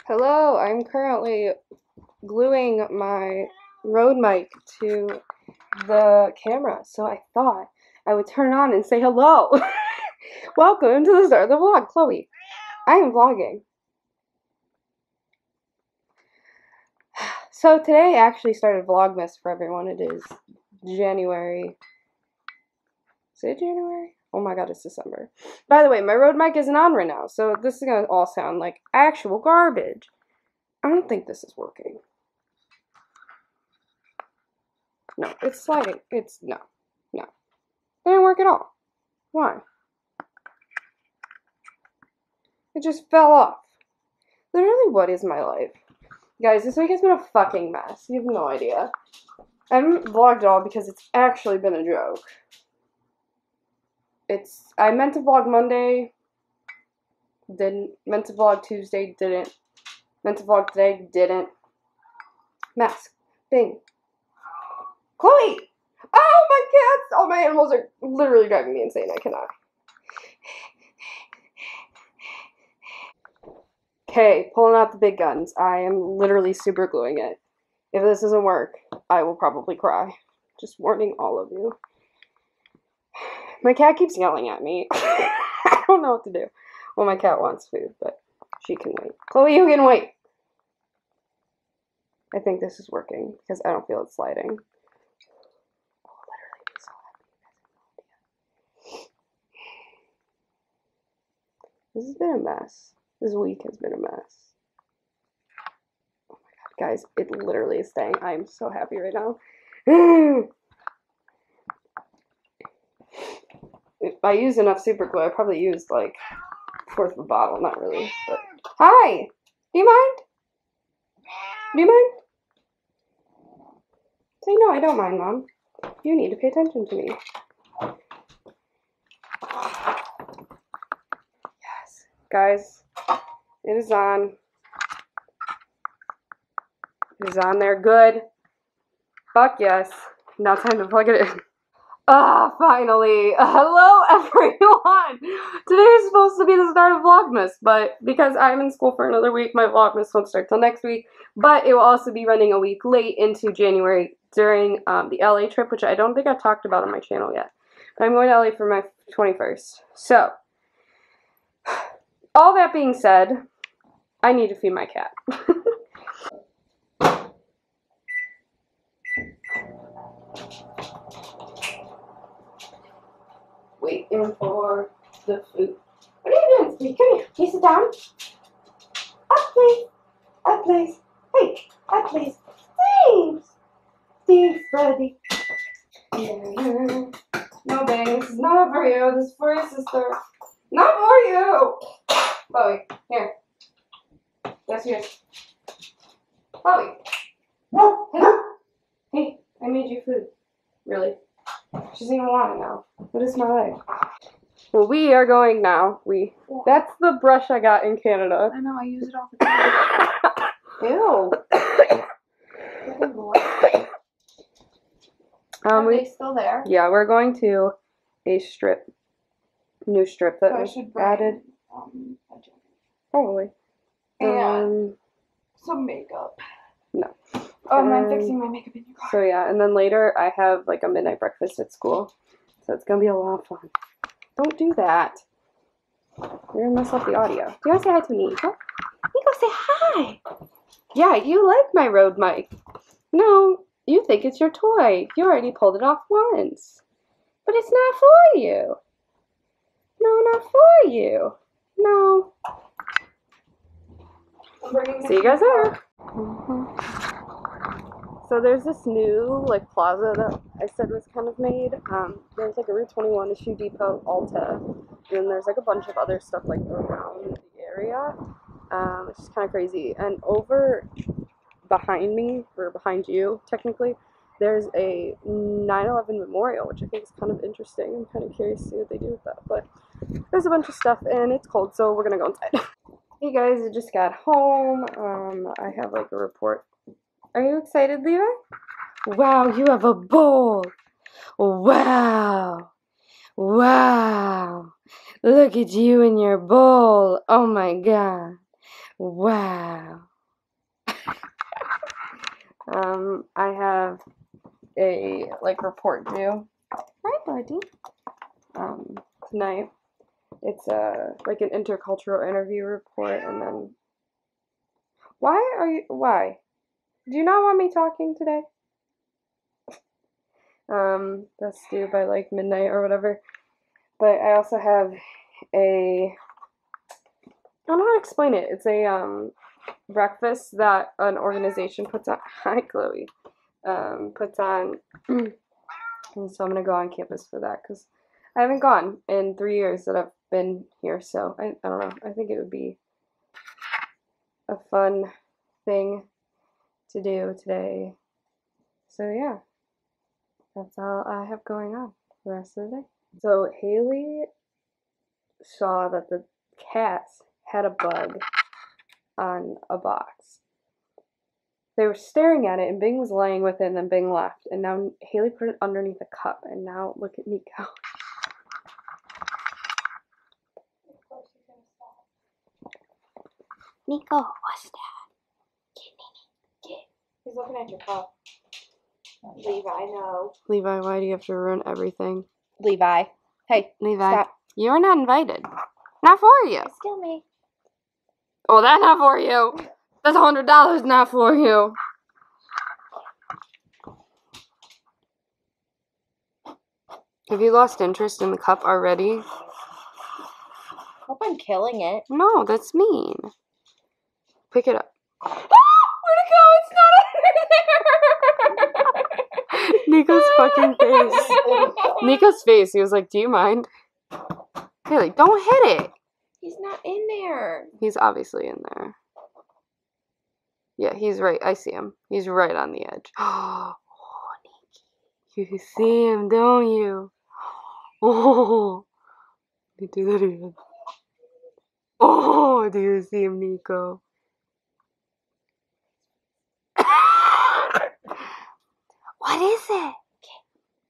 Hello, I'm currently gluing my Rode mic to the camera, so I thought I would turn on and say hello. Welcome to the start of the vlog, Chloe. I am vlogging. So today I actually started Vlogmas for everyone. It is January. Is it January? Oh my god, it's December. By the way, my Rode mic isn't on right now, so this is gonna all sound like actual garbage. I don't think this is working. No, it's sliding. No. It didn't work at all. Why? It just fell off. Literally, what is my life? Guys, this week has been a fucking mess. You have no idea. I haven't vlogged at all because it's actually been a joke. I meant to vlog Monday, didn't. Meant to vlog Tuesday, didn't. Meant to vlog today, didn't. Mask. Bing. Chloe! Oh, my cats! All my animals are literally driving me insane. I cannot. Okay, pulling out the big guns. I am literally super gluing it. If this doesn't work, I will probably cry. Just warning all of you. My cat keeps yelling at me. I don't know what to do. Well, my cat wants food, but she can wait. Chloe, you can wait. I think this is working because I don't feel it sliding. Oh, literally, I'm so happy. This has been a mess. This week has been a mess. Oh my god, guys, it literally is staying. I am so happy right now. If I used enough super glue, I probably used like a fourth of a bottle. Not really, but hi. Do you mind? Do you mind? Say no, I don't mind, Mom. You need to pay attention to me. Yes, guys, it is on. It is on there. Good. Fuck yes. Now time to plug it in. Ah, finally. Hello, everyone. Today is supposed to be the start of Vlogmas, but because I'm in school for another week, my Vlogmas won't start till next week. But it will also be running a week late into January during the LA trip, which I don't think I've talked about on my channel yet. But I'm going to LA for my 21st. So, all that being said, I need to feed my cat. Waiting for the food. What are you doing, Steve? Come here. Can you sit down? Up, please. Up, please. Hey, up, please. Thanks. Thanks, buddy. No, bang. This is not for you. This is for your sister. Not for you. Chloe, here. That's yours. Chloe. Hey, I made you food. Really? She doesn't even want it now. What is my life? Well, we are going now. That's the brush I got in Canada. I know, I use it all the time. Ew. Are they still there? Yeah, we're going to a new strip that was added. Probably. And some makeup. No. Oh, and I'm fixing my makeup in your car. So yeah, and then later I have like a midnight breakfast at school. So it's gonna be a lot of fun. Don't do that. You're gonna mess up the audio. Do you want to say hi to Nico? Nico, say hi! Yeah, you like my Rode mic. No, you think it's your toy. You already pulled it off once. But it's not for you. No, not for you. No. See you guys there. So there's this new like plaza that I said was kind of made. There's like a Route 21, a Shoe Depot, Ulta, and then there's like a bunch of other stuff like around the area. It's just kind of crazy. And over behind me, or behind you technically, there's a 9/11 memorial, which I think is kind of interesting. I'm kind of curious to see what they do with that. But there's a bunch of stuff and it's cold, so we're gonna go inside. Hey guys, I just got home. I have like a report. Are you excited, Levi? Wow, you have a bowl. Wow. Wow. Look at you in your bowl. Oh my god. Wow. I have a report due. Right, buddy. Tonight. It's like an intercultural interview report, and then why? Do you not want me talking today? That's due by midnight or whatever. But I also have I don't know how to explain it. It's a breakfast that an organization puts on. Hi, Chloe. Puts on, and so I'm gonna go on campus for that because I haven't gone in 3 years that I've been here. So I don't know. I think it would be a fun thing to do today. So yeah, that's all I have going on for the rest of the day. So Haley saw that the cats had a bug on a box. They were staring at it, and Bing was laying with it, and then Bing left. And now Haley put it underneath a cup, and now look at Nico. Nico, what's that? Get. He's looking at your cup. Levi, no. Levi, why do you have to ruin everything? Levi. Hey, Levi, stop. you are not invited. Not for you. It's still me. Oh, that's not for you. That's $100 not for you. Have you lost interest in the cup already? Hope I'm killing it. No, that's mean. Pick it up. Where'd it go? It's not under there. Nico's fucking face. Nico's face. He was like, do you mind? Haley, don't hit it. He's not in there. He's obviously in there. Yeah, he's right. I see him. He's right on the edge. Oh, Nikki. You see him, don't you? Oh. You do that again. Oh, do you see him, Nico? What is it?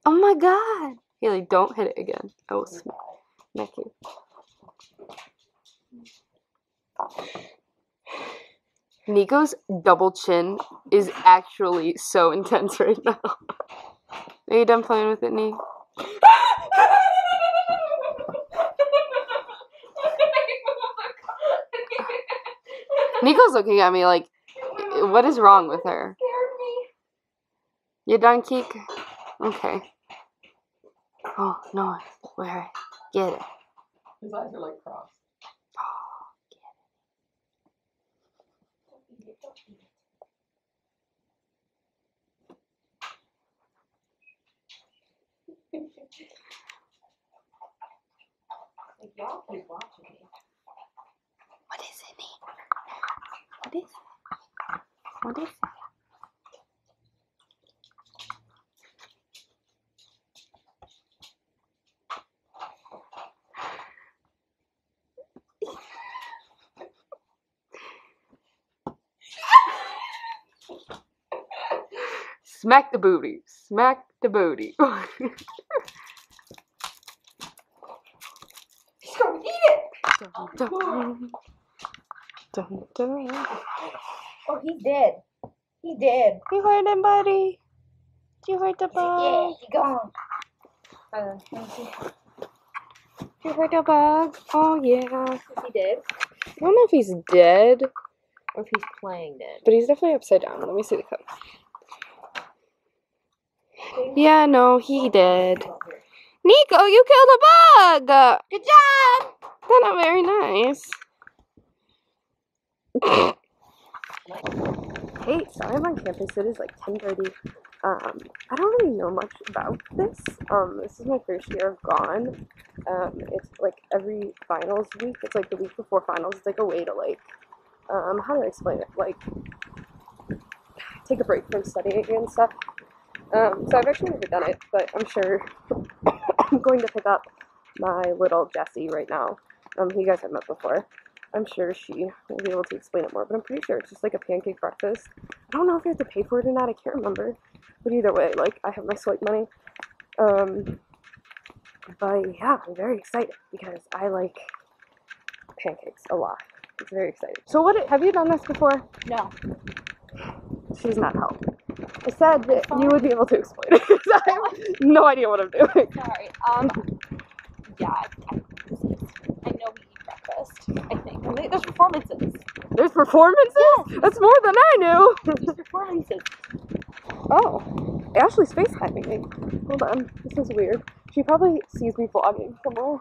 Oh my god. Haley, don't hit it again. I will smack you. Nico's double chin is actually so intense right now. Are you done playing with it, Nick? Nico's looking at me like, what is wrong with her? You done, Keek? Okay. Oh, no. Where? Get it. His eyes are crossed. Oh, Y'all keep watching me. what is it, Nick? What is it? What is it? Smack the booty. Smack the booty. He's gonna eat it! Dun, dun. Dun, dun. Oh, he's dead. He's dead. You heard him, buddy? You heard the bug? Yeah, he's gone. Let me see. You heard the bug? Oh, yeah. Is he dead? I don't know if he's dead, Or if he's playing dead. but he's definitely upside down. Let me see the cup. Yeah, no, he did. Nico, you killed a bug! Good job! That's not very nice. Hey, so I'm on campus. It is 10:30. I don't really know much about this. This is my first year of gone. It's every finals week. It's the week before finals. It's a way to how do I explain it? Take a break from studying and stuff. So I've actually never done it, but I'm sure I'm going to pick up my little Jessie right now. You guys have met before. I'm sure she will be able to explain it more, but I'm pretty sure it's just a pancake breakfast. I don't know if you have to pay for it or not, I can't remember. But either way, I have my swipe money. But yeah, I'm very excited because I like pancakes a lot. It's very exciting. So what, have you done this before? No. She does not help. I said that you would be able to explain it, because I have no idea what I'm doing. Sorry. Yeah, I know we eat breakfast, I think. I mean, there's performances. There's performances? Yes. That's more than I knew. There's performances. Oh, Ashley's FaceTiming me. Hold on, this is weird. She probably sees me vlogging somewhere.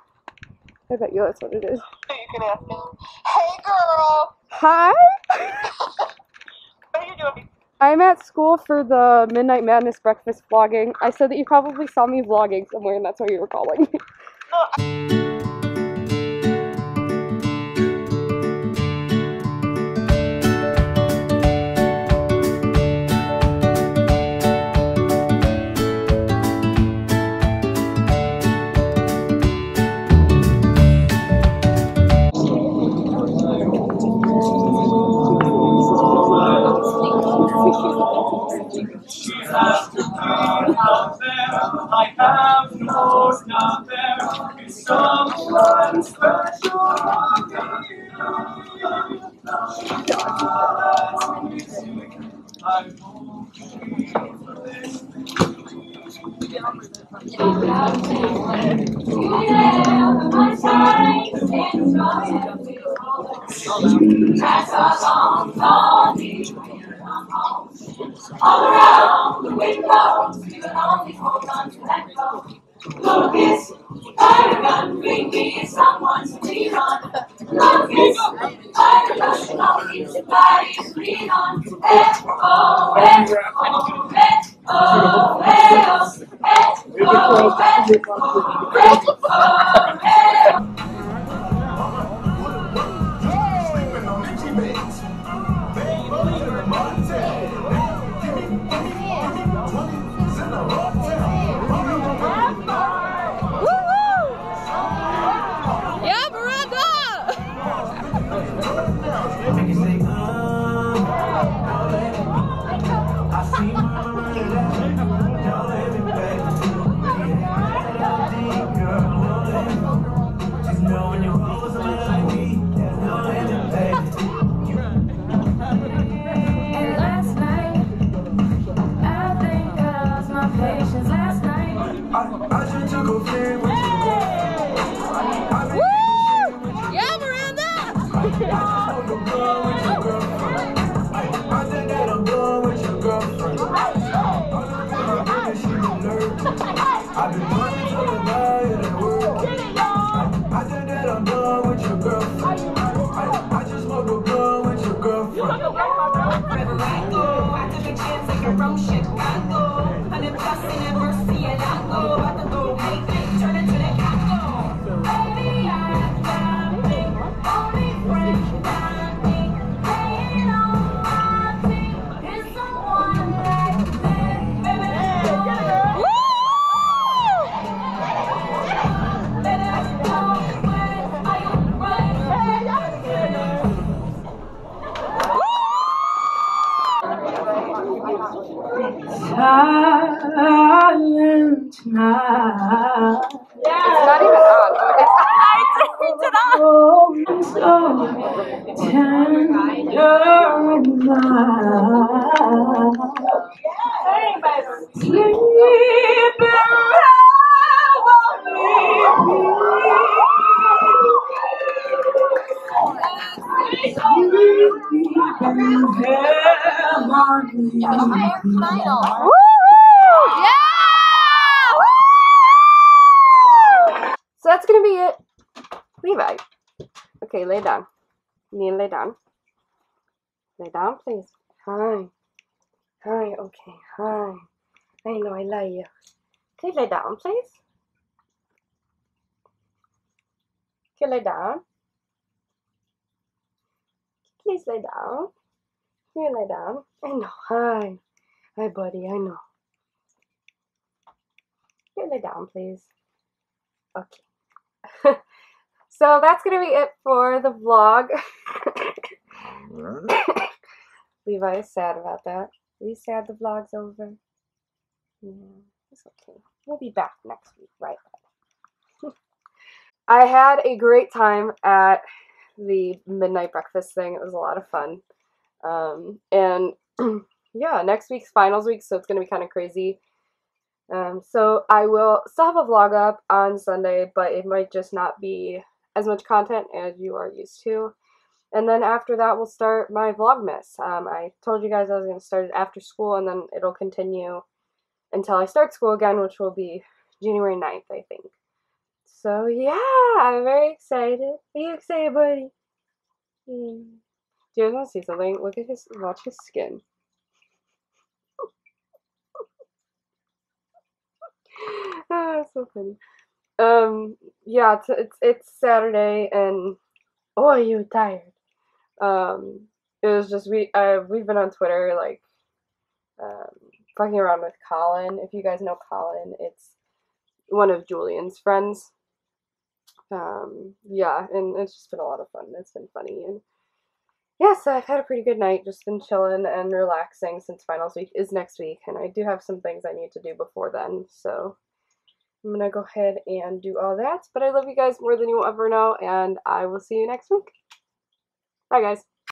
I bet you that's what it is. You can ask me, hey girl, Hi? what are you doing? I'm at school for the Midnight Madness breakfast vlogging. I said that you probably saw me vlogging somewhere and that's why you were calling. Out there, I have no doubt there is someone special I won't all around the window, you can only hold on to that glow. Little kiss, fire a gun, bring me someone to lean on. Little kiss, fire a gun, and I'll keep your body to lean on. Hey, oh, hey, oh, hey, oh, hey, oh, hey, oh, hey, oh, hey, oh, hey. Sleeping on itchy beds, baby, in the motel. I've been running for the night and work. I said that I'm done with your girlfriend. I just want to go with your girlfriend. I took a chance like a road shit. I go. And if blessing and mercy and I go. I can go make it turn into the capital. Baby, I got me. Only friend got me. Laying on my feet. Is someone like me. Baby, let's go. Silent night. It's not even on. I turned it on. So tender night. Sleep Woo! Yeah! So that's gonna be it. Levi. Okay, lay down. You need to lay down. Lay down, please. Hi. Hi, okay. Hi. I know I love you. Can you lay down, please? Can you lay down? Please lay down. Can you lay down? I know. Hi. Hi, buddy. I know. Can you lay down, please? Okay. So that's going to be it for the vlog. Levi is sad about that. Are you sad the vlog's over? Yeah, it's okay. We'll be back next week, right? I had a great time at the midnight breakfast thing. It was a lot of fun. And yeah, next week's finals week, so it's going to be kind of crazy. So I will still have a vlog up on Sunday, but it might just not be as much content as you are used to. And then after that, we'll start my Vlogmas. I told you guys I was going to start it after school, and then it'll continue until I start school again, which will be January 9th, I think. So yeah, I'm very excited. Are you excited, buddy? Do you guys want to see something? Look at his, watch his skin. Ah, that's so funny. Yeah, it's Saturday, and oh, are you tired? It was just we've been on Twitter like fucking around with Colin. If you guys know Colin, it's one of Julian's friends. Yeah, and it's just been a lot of fun. It's been funny, and yeah, so I've had a pretty good night. Just been chilling and relaxing since finals week is next week, and I do have some things I need to do before then, so I'm gonna go ahead and do all that. But I love you guys more than you will ever know, and I will see you next week. Bye, guys.